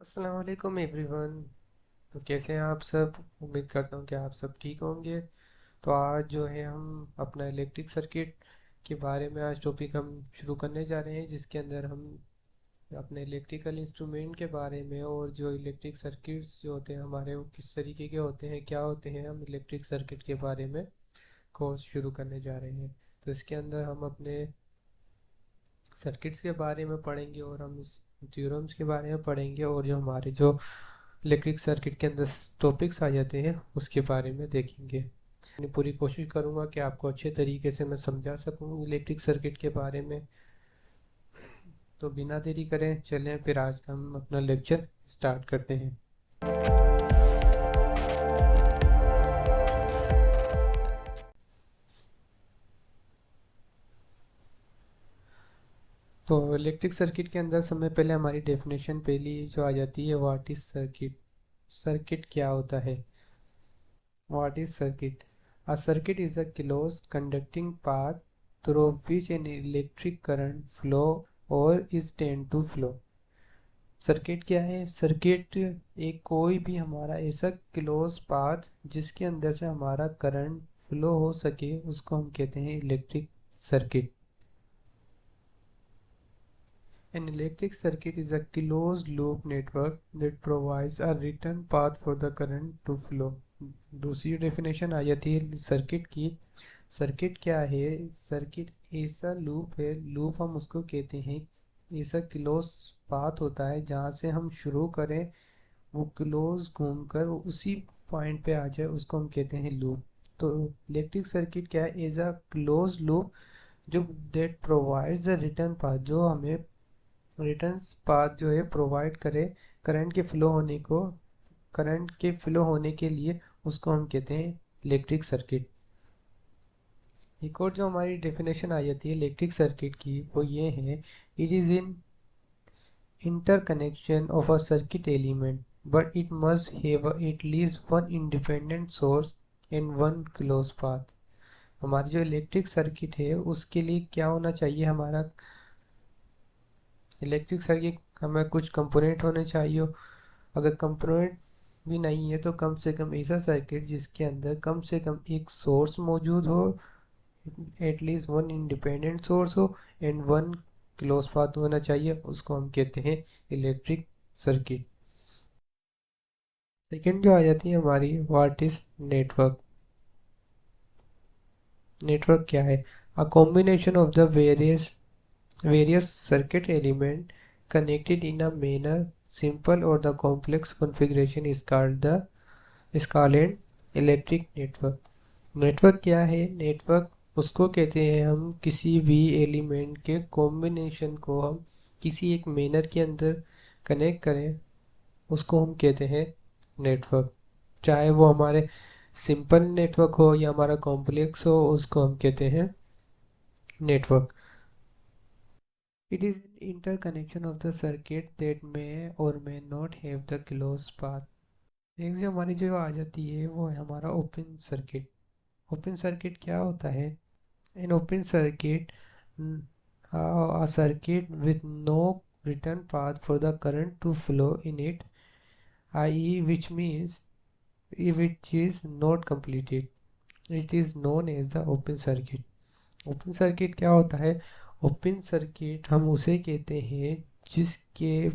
अस्सलाम वालेकुम एवरीवन। तो कैसे हैं आप सब? उम्मीद करता हूँ कि आप सब ठीक होंगे। तो आज जो है हम अपना इलेक्ट्रिक सर्किट के बारे में आज टॉपिक हम शुरू करने जा रहे हैं, जिसके अंदर हम अपने इलेक्ट्रिकल इंस्ट्रूमेंट के बारे में और जो इलेक्ट्रिक सर्किट्स जो होते हैं हमारे, वो किस तरीके के होते हैं, क्या होते हैं, हम इलेक्ट्रिक सर्किट के बारे में कोर्स शुरू करने जा रहे हैं। तो इसके अंदर हम अपने सर्किट्स के बारे में पढ़ेंगे और हम इस थ्योरम्स के बारे में पढ़ेंगे, और जो हमारे जो इलेक्ट्रिक सर्किट के अंदर टॉपिक्स आ जाते हैं उसके बारे में देखेंगे। मैं पूरी कोशिश करूंगा कि आपको अच्छे तरीके से मैं समझा सकूं इलेक्ट्रिक सर्किट के बारे में। तो बिना देरी करें चलें फिर आज का हम अपना लेक्चर स्टार्ट करते हैं। तो इलेक्ट्रिक सर्किट के अंदर समय पहले हमारी डेफिनेशन पहली जो आ जाती है, व्हाट इज सर्किट। सर्किट क्या होता है? What is circuit? A circuit is a closed conducting path through which an electric current flow or is tend to flow. Circuit क्या है? सर्किट एक कोई भी हमारा ऐसा क्लोज पाथ जिसके अंदर से हमारा करंट फ्लो हो सके, उसको हम कहते हैं electric circuit. An electric circuit is a closed loop network that provides a written path for the current to flow. दूसरी डेफिनेशन आ जाती है सर्किट की। सर्किट क्या है? सर्किट ऐसा लूप है, लूप हम उसको कहते हैं, ऐसा क्लोज पाथ होता है जहाँ से हम शुरू करें वो क्लोज घूमकर वो उसी पॉइंट पे आ जाए, उसको हम कहते हैं लूप। तो इलेक्ट्रिक सर्किट क्या है? एज अ क्लोज लूप जो that provides the return path, जो हमें रिटर्न पाथ जो है प्रोवाइड करे करंट के फ्लो होने के लिए, उसको हम कहते हैं इलेक्ट्रिक सर्किट। एक और जो हमारी डेफिनेशन आ जाती है इलेक्ट्रिक सर्किट की, वो ये है, it is in interconnection of a circuit element, but it must have at least one independent source and one closed path. हमारी जो इलेक्ट्रिक सर्किट है उसके लिए क्या होना चाहिए? हमारा इलेक्ट्रिक सर्किट हमें कुछ कंपोनेंट होने चाहिए। अगर कंपोनेंट भी नहीं है तो कम से कम ऐसा सर्किट जिसके अंदर कम से कम एक सोर्स मौजूद हो, एटलीस्ट वन इंडिपेंडेंट सोर्स हो एंड वन क्लोज पाथ होना चाहिए, उसको हम कहते हैं इलेक्ट्रिक सर्किट। सेकेंड जो आ जाती है हमारी, व्हाट इज नेटवर्क। नेटवर्क क्या है? A combination of the various circuit element connected in a manner simple or the complex configuration is called an electric network. Network क्या है? नेटवर्क उसको कहते हैं हम किसी भी एलिमेंट के कॉम्बिनेशन को हम किसी एक मैनर के अंदर कनेक्ट करें, उसको हम कहते हैं नेटवर्क। चाहे वो हमारे सिंपल नेटवर्क हो या हमारा कॉम्प्लेक्स हो, उसको हम कहते हैं network. It is interconnection of the circuit that may और may not have the close path. Next जो हमारी जो आ जाती है वो है हमारा ओपन सर्किट। ओपन सर्किट क्या होता है? N open circuit, a circuit with no return path for the current to flow in it, i.e. which is not completed. It is known as the open circuit. Open circuit क्या होता है? Open circuit हम उसे कहते हैं जिसके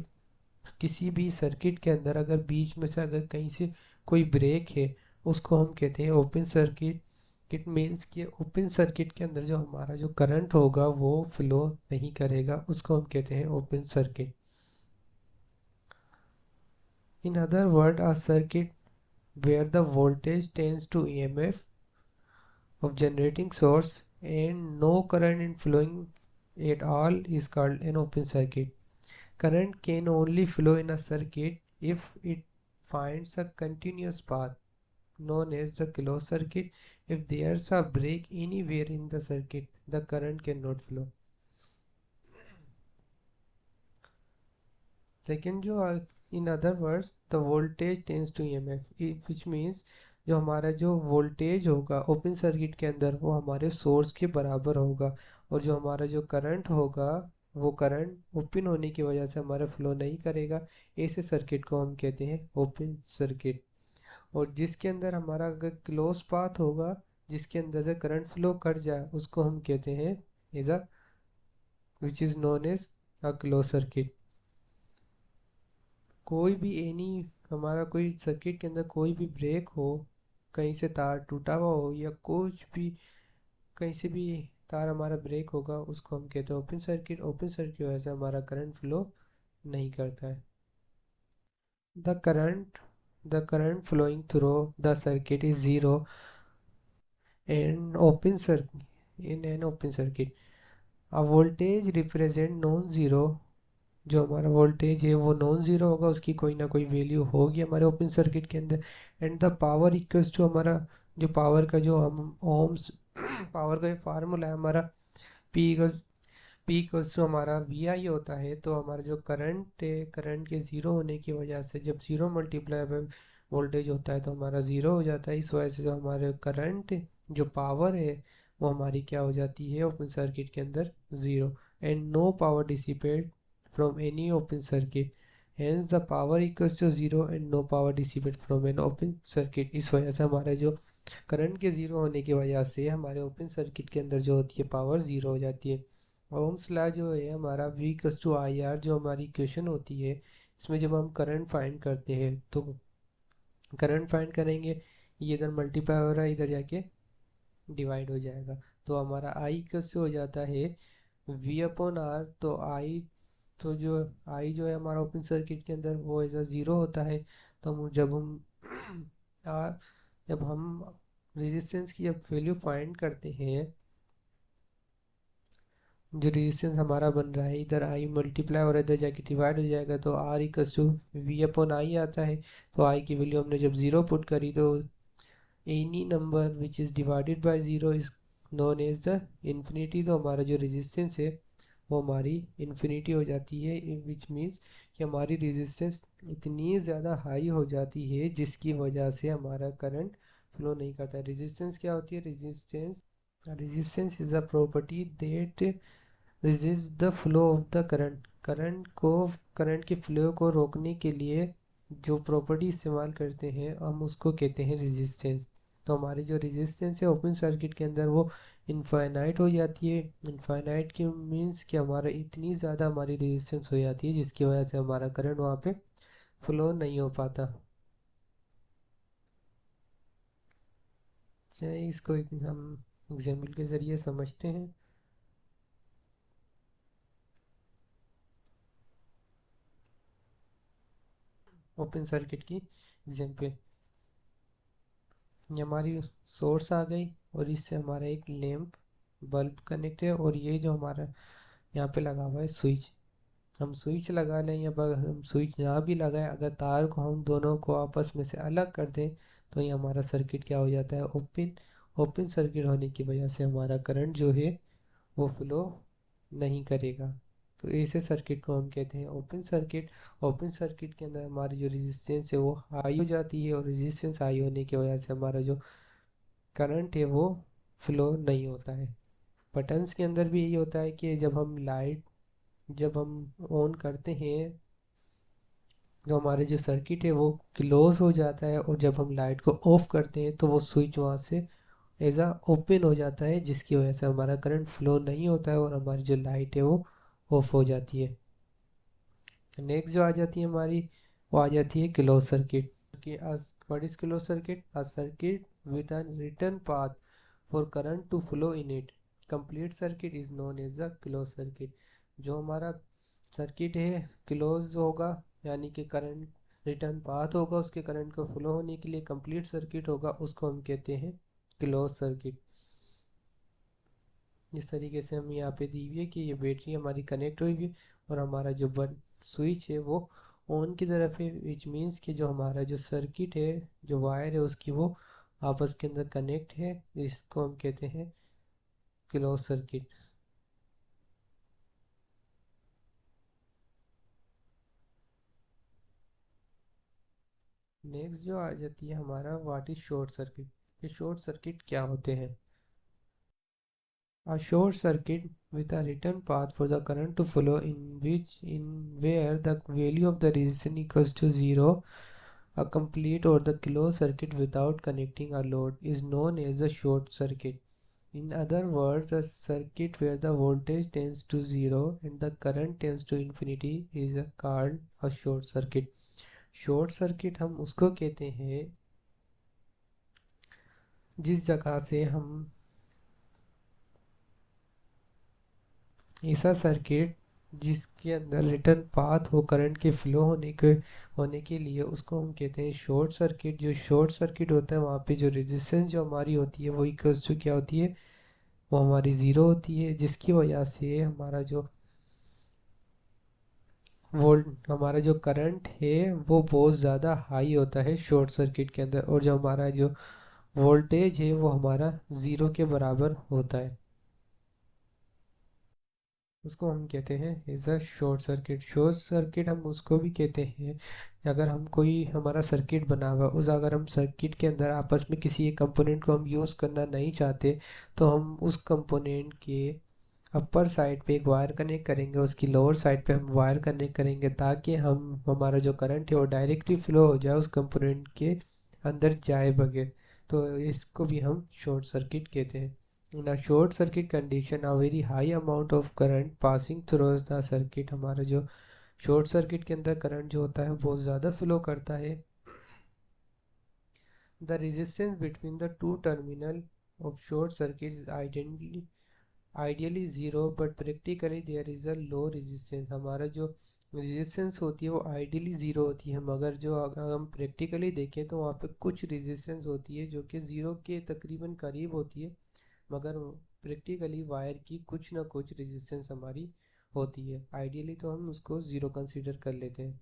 किसी भी सर्किट के अंदर अगर बीच में से अगर कहीं से कोई ब्रेक है, उसको हम कहते हैं ओपन सर्किट। इट मीन्स कि ओपन सर्किट के अंदर जो हमारा जो करंट होगा वो फ्लो नहीं करेगा, उसको हम कहते हैं open circuit. In other word, a circuit where the voltage tends to EMF of generating source and no current in flowing at all is called an open circuit. Current can only flow in a circuit if it finds a continuous path known as the closed circuit. If there's a break anywhere in the circuit, the current cannot flow. Second जो in other words the voltage tends to EMF, which means जो हमारा जो voltage होगा open circuit के अंदर वो हमारे source के बराबर होगा, और जो हमारा जो करंट होगा वो करंट ओपन होने की वजह से हमारा फ्लो नहीं करेगा। ऐसे सर्किट को हम कहते हैं ओपन सर्किट। और जिसके अंदर हमारा अगर क्लोज पाथ होगा, जिसके अंदर से करंट फ्लो कर जाए, उसको हम कहते हैं as a which is known as a close circuit. कोई भी एनी हमारा कोई सर्किट के अंदर कोई भी ब्रेक हो, कहीं से तार टूटा हुआ हो या कुछ भी, कहीं से भी तार हमारा ब्रेक होगा, उसको हम कहते हैं ओपन सर्किट। ओपन सर्किट की वजह से हमारा करंट फ्लो नहीं करता है। The current the current flowing through the circuit is zero and open circuit in an open circuit. A voltage represent non zero. जो हमारा वोल्टेज है वो नॉन ज़ीरो होगा, उसकी कोई ना कोई वैल्यू होगी हमारे ओपन सर्किट के अंदर। And the power equals to हमारा जो पावर का जो हम ओम्स पावर का जो फार्मूला है हमारा, पी इक्वल्स टू हमारा वी आई होता है। तो हमारा जो करंट है, करंट के ज़ीरो होने की वजह से जब ज़ीरो मल्टीप्लाई बाय वोल्टेज होता है तो हमारा ज़ीरो हो जाता है। इस वजह से जो हमारे करंट जो पावर है वो हमारी क्या हो जाती है ओपन सर्किट के अंदर, zero. And no power dissipate from any open circuit, hence the power equals to zero and no power dissipate from an open circuit. इस वजह से हमारा जो करंट के ज़ीरो होने की वजह से हमारे ओपन सर्किट के अंदर जो होती है पावर ज़ीरो हो जाती है। ओम्स लॉ जो है हमारा V equals to I R, जो हमारी इक्वेशन होती है, इसमें जब हम करंट फाइंड करते हैं तो करंट फाइंड करेंगे, ये इधर मल्टीप्लाई हो रहा है, इधर जाके डिवाइड हो जाएगा। तो हमारा I इक्वल्स हो जाता है V अपॉन आर। तो आई, तो जो आई जो है हमारा ओपन सर्किट के अंदर वो एज ज़ीरो होता है। तो आ, जब हम रेजिस्टेंस की जब वैल्यू फाइंड करते हैं, जो रेजिस्टेंस हमारा बन रहा है, इधर आई मल्टीप्लाई और इधर जाके डिवाइड हो जाएगा, तो R equals to V upon I आता है। तो आई की वैल्यू हमने जब ज़ीरो पुट करी तो any number which is divided by zero is known as the infinity. तो हमारा जो रेजिस्टेंस है वो हमारी इन्फिनिटी हो जाती है, विच मीन्स कि हमारी रेजिस्टेंस इतनी ज़्यादा हाई हो जाती है जिसकी वजह से हमारा करंट फ्लो नहीं करता। रेजिस्टेंस क्या होती है? Resistance is a property that resist the flow of the current. Current के फ्लो को रोकने के लिए जो प्रॉपर्टी इस्तेमाल करते हैं हम उसको कहते हैं रेजिस्टेंस। तो हमारी जो रेजिस्टेंस है ओपन सर्किट के अंदर वो इनफाइनाइट हो जाती है। इनफाइनाइट की मीन्स कि हमारा इतनी ज़्यादा हमारी रेजिस्टेंस हो जाती है जिसकी वजह से हमारा करंट वहाँ पे फ्लो नहीं हो पाता। चलिए इसको हम एग्जाम्पल के ज़रिए समझते हैं। ओपन सर्किट की एग्जाम्पल, ये हमारी सोर्स आ गई और इससे हमारा एक लैंप बल्ब कनेक्ट है, और ये जो हमारा यहाँ पे लगा हुआ है स्विच, हम स्विच लगा लें या हम स्विच ना भी लगाएं, अगर तार को हम दोनों को आपस में से अलग कर दें तो ये हमारा सर्किट क्या हो जाता है, ओपन। ओपन सर्किट होने की वजह से हमारा करंट जो है वो फ्लो नहीं करेगा। तो ऐसे सर्किट को हम कहते हैं ओपन सर्किट। ओपन सर्किट के अंदर हमारी जो रेजिस्टेंस है वो हाई हो जाती है, और रेजिस्टेंस हाई होने की वजह से हमारा जो करंट है वो फ्लो नहीं होता है। बटन्स के अंदर भी यही होता है कि जब हम ऑन करते हैं, जो हमारे जो सर्किट है वो क्लोज हो जाता है, और जब हम लाइट को ऑफ करते हैं तो वो स्विच वहाँ से एज आ ओपन हो जाता है, जिसकी वजह से हमारा करंट फ्लो नहीं होता है और हमारी जो लाइट है वो ऑफ हो जाती है। नेक्स्ट जो आ जाती है हमारी, वो आ जाती है क्लोज सर्किट। कि what is close circuit? A circuit with a return path for current to flow in it. Complete circuit is known as the close circuit. जो हमारा सर्किट है क्लोज होगा, यानी कि करंट रिटर्न पाथ होगा उसके current को फ्लो होने के लिए, कंप्लीट सर्किट होगा, उसको हम कहते हैं क्लोज सर्किट। जिस तरीके से हम यहाँ पे दी हुई है कि ये बैटरी हमारी कनेक्ट हुई है और हमारा जो बट स्विच है वो ऑन की तरफ है, विच मीन्स कि जो हमारा जो सर्किट है, जो वायर है उसकी वो आपस के अंदर कनेक्ट है, इसको हम कहते हैं क्लोज सर्किट। नेक्स्ट जो आ जाती है हमारा व्हाट इज शॉर्ट सर्किट। ये शॉर्ट सर्किट क्या होते हैं? A short circuit with a written path for the current to follow in where the value of the resistance equals to 0. A complete or the closed circuit without connecting a load is known as a short circuit. In other words, a circuit where the voltage tends to 0 and the current tends to infinity is called a short circuit. Short circuit हम उसको कहते हैं जिस जगह से हम ऐसा circuit जिसके अंदर रिटर्न पाथ हो करंट के फ्लो होने के लिए उसको हम कहते हैं शॉर्ट सर्किट। जो शॉर्ट सर्किट होता है वहाँ पे जो रेजिस्टेंस जो हमारी होती है वो इक्वल्स टू क्या होती है, वो हमारी ज़ीरो होती है, जिसकी वजह से हमारा जो करंट है वो बहुत ज़्यादा हाई होता है शॉर्ट सर्किट के अंदर, और जो हमारा जो वोल्टेज है वो हमारा ज़ीरो के बराबर होता है। उसको हम कहते हैं is a short circuit. Short circuit हम उसको भी कहते हैं अगर हम कोई हमारा सर्किट बना हुआ उस अगर हम सर्किट के अंदर आपस में किसी एक कंपोनेंट को हम यूज़ करना नहीं चाहते तो हम उस कंपोनेंट के अपर साइड पे एक वायर कनेक्ट करेंगे, उसकी लोअर साइड पे हम वायर कनेक्ट करेंगे ताकि हम हमारा जो करंट है वो डायरेक्टली फ्लो हो जाए उस कंपोनेंट के अंदर जाए बगैर। तो इसको भी हम शॉर्ट सर्किट कहते हैं। In a short circuit condition a very high amount of current passing through the circuit, हमारा जो शॉर्ट सर्किट के अंदर करंट जो होता है बहुत ज़्यादा फ्लो करता है। The resistance between the two terminal of short circuit is ideally zero but practically there is a low resistance. हमारा जो रेजिस्टेंस होती है वो आइडियली ज़ीरो होती है, मगर जो अगर हम प्रैक्टिकली देखें तो वहाँ पे कुछ रेजिस्टेंस होती है जो कि ज़ीरो के तकरीबन करीब होती है, मगर प्रैक्टिकली वायर की कुछ ना कुछ रेजिस्टेंस हमारी होती है। आइडियली तो हम उसको ज़ीरो कंसीडर कर लेते हैं।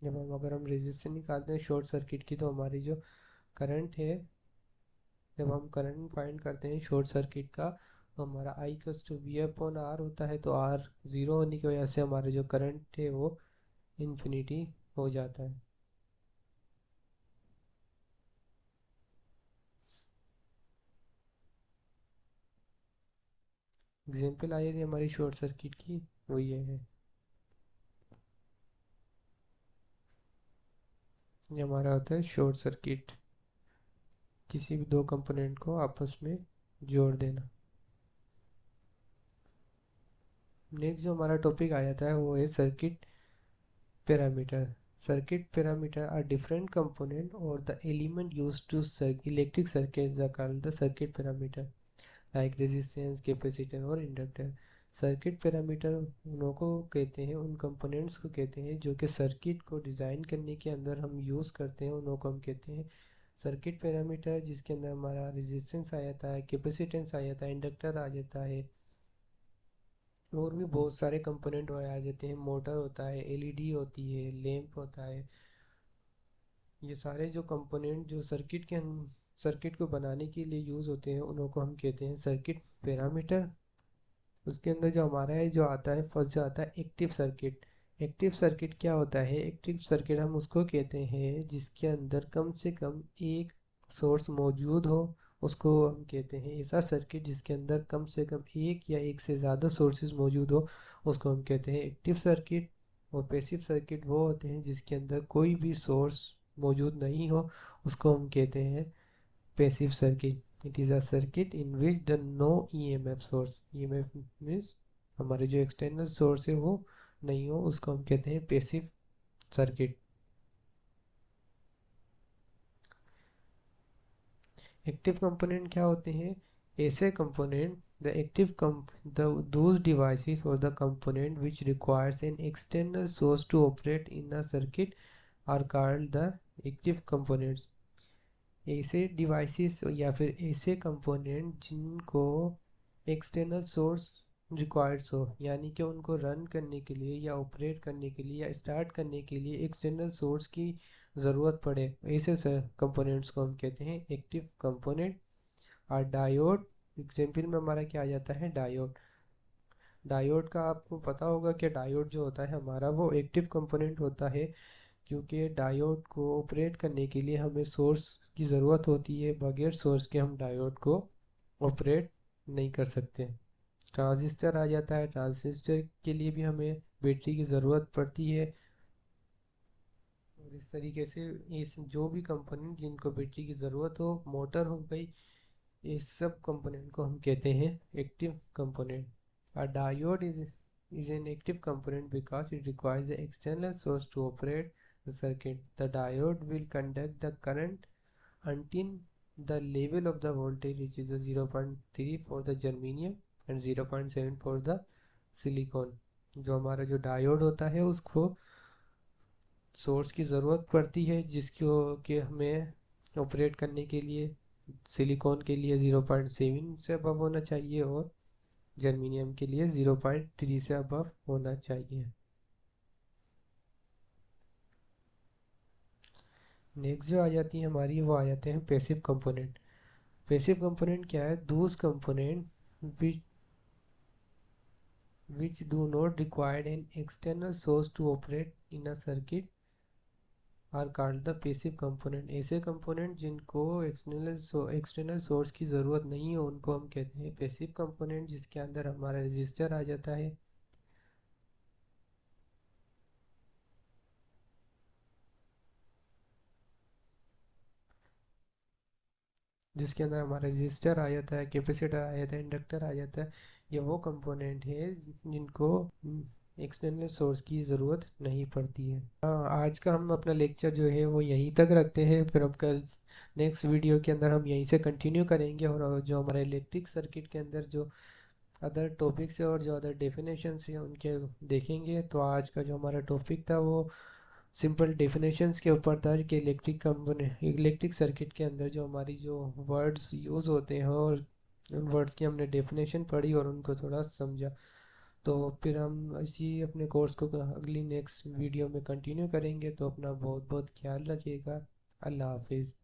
जब हम अगर हम रेजिस्टेंस निकालते हैं शॉर्ट सर्किट की तो हमारी जो करंट है, जब हम करंट फाइंड करते हैं शॉर्ट सर्किट का तो हमारा I equals to V upon R होता है, तो आर ज़ीरो होने की वजह से हमारा जो करंट है वो इन्फिनिटी हो जाता है। एग्जाम्पल आई थी हमारी शॉर्ट सर्किट की, वो ये है। ये हमारा होता है शॉर्ट सर्किट, किसी भी दो कंपोनेंट को आपस में जोड़ देना। नेक्स्ट जो हमारा टॉपिक आ जाता है वो है circuit parameter. Circuit parameter are different component और the element use to electric circuit are called the circuit parameter like resistance, capacitor और इंडक्टर। सर्किट पैरामीटर उन्हों को कहते हैं, उन कंपोनेंट्स को कहते हैं जो कि सर्किट को डिज़ाइन करने के अंदर हम यूज़ करते हैं, उन्हों को हम कहते हैं सर्किट पैरामीटर, जिसके अंदर हमारा रेजिस्टेंस आ जाता है, कैपेसिटेंस आ जाता है, इंडक्टर आ जाता है, और भी बहुत सारे कंपोनेंट आ जाते हैं, मोटर होता है, एलईडी होती है, लैंप होता है। ये सारे जो कंपोनेंट जो सर्किट को बनाने के लिए यूज़ होते हैं उन्हों को हम कहते हैं सर्किट पैरामीटर। उसके अंदर जो हमारा है जो आता है फर्स्ट जो आता है एक्टिव सर्किट। एक्टिव सर्किट क्या होता है? एक्टिव सर्किट हम उसको कहते हैं जिसके अंदर कम से कम एक सोर्स मौजूद हो, उसको हम कहते हैं ऐसा सर्किट जिसके अंदर कम से कम एक या एक से ज़्यादा सोर्सेज मौजूद हो, उसको हम कहते हैं एक्टिव सर्किट। और पैसिव सर्किट वो होते हैं जिसके अंदर कोई भी सोर्स मौजूद नहीं हो, उसको हम कहते हैं passive circuit. It is a circuit in which the no EMF source, EMF means हमारे जो एक्सटर्नल सोर्स है वो नहीं हो, उसको हम कहते हैं पैसिव सर्किट। एक्टिव कंपोनेंट क्या होते हैं? ऐसे component the active the those devices or the component which requires an external source to operate in a circuit are called the active components। ऐसे डिवाइसेस या फिर ऐसे कंपोनेंट जिनको एक्सटर्नल सोर्स रिक्वायर्ड्स हो, यानी कि उनको रन करने के लिए या ऑपरेट करने के लिए या स्टार्ट करने के लिए एक्सटर्नल सोर्स की ज़रूरत पड़े, ऐसे कंपोनेंट्स को हम कहते हैं एक्टिव कंपोनेंट। और डायोड एग्जाम्पल में हमारा क्या आ जाता है? डायोड। डायोड का आपको पता होगा कि डायोड जो होता है हमारा वो एक्टिव कंपोनेंट होता है, क्योंकि डायोड को ऑपरेट करने के लिए हमें सोर्स की ज़रूरत होती है। बगैर सोर्स के हम डायोड को ऑपरेट नहीं कर सकते। ट्रांजिस्टर आ जाता है, ट्रांजिस्टर के लिए भी हमें बैटरी की ज़रूरत पड़ती है। और इस तरीके से इस जो भी कंपोनेंट जिनको बैटरी की ज़रूरत हो, मोटर हो गई, इस सब कंपोनेंट को हम कहते हैं active component. A diode is an active component because it requires the external source to operate the circuit. The diode will conduct the current until the level of the voltage reaches the 0.3 for the germanium and 0.7 for the silicon. जो हमारा जो diode होता है उसको source की ज़रूरत पड़ती है, जिसको कि हमें ऑपरेट करने के लिए सिलिकॉन के लिए 0.7 से अबव होना चाहिए और जर्मीनियम के लिए 0.3 से अबव होना चाहिए। नेक्स्ट जो आ जाती है हमारी, वो आ जाते हैं पैसिव कंपोनेंट। पैसिव कंपोनेंट क्या है? Those component which which do not require an external source to operate in a circuit are called the passive component. ऐसे कंपोनेंट जिनको एक्सटर्नल सोर्स की ज़रूरत नहीं हो उनको हम कहते हैं पैसिव कंपोनेंट, जिसके अंदर हमारा रजिस्टर आ जाता है। जिसके अंदर हमारा रजिस्टर आ जाता है, कैपेसिटर आ जाता है, इंडक्टर आ जाता है। ये वो कंपोनेंट है जिनको एक्सटर्नल सोर्स की ज़रूरत नहीं पड़ती है। आज का हम अपना लेक्चर जो है वो यहीं तक रखते हैं, फिर हम कल नेक्स्ट वीडियो के अंदर हम यहीं से कंटिन्यू करेंगे। और जो हमारे इलेक्ट्रिक सर्किट के अंदर जो अदर टॉपिक्स है और जो अदर डेफिनेशंस हैं उनके देखेंगे। तो आज का जो हमारा टॉपिक था वो सिंपल डेफिनेशंस के ऊपर था कि इलेक्ट्रिक सर्किट के अंदर जो हमारी जो वर्ड्स यूज़ होते हैं और उन वर्ड्स की हमने डेफिनेशन पढ़ी और उनको थोड़ा समझा। तो फिर हम इसी अपने कोर्स को अगली नेक्स्ट वीडियो में कंटिन्यू करेंगे। तो अपना बहुत बहुत ख्याल रखिएगा। अल्लाह हाफिज़।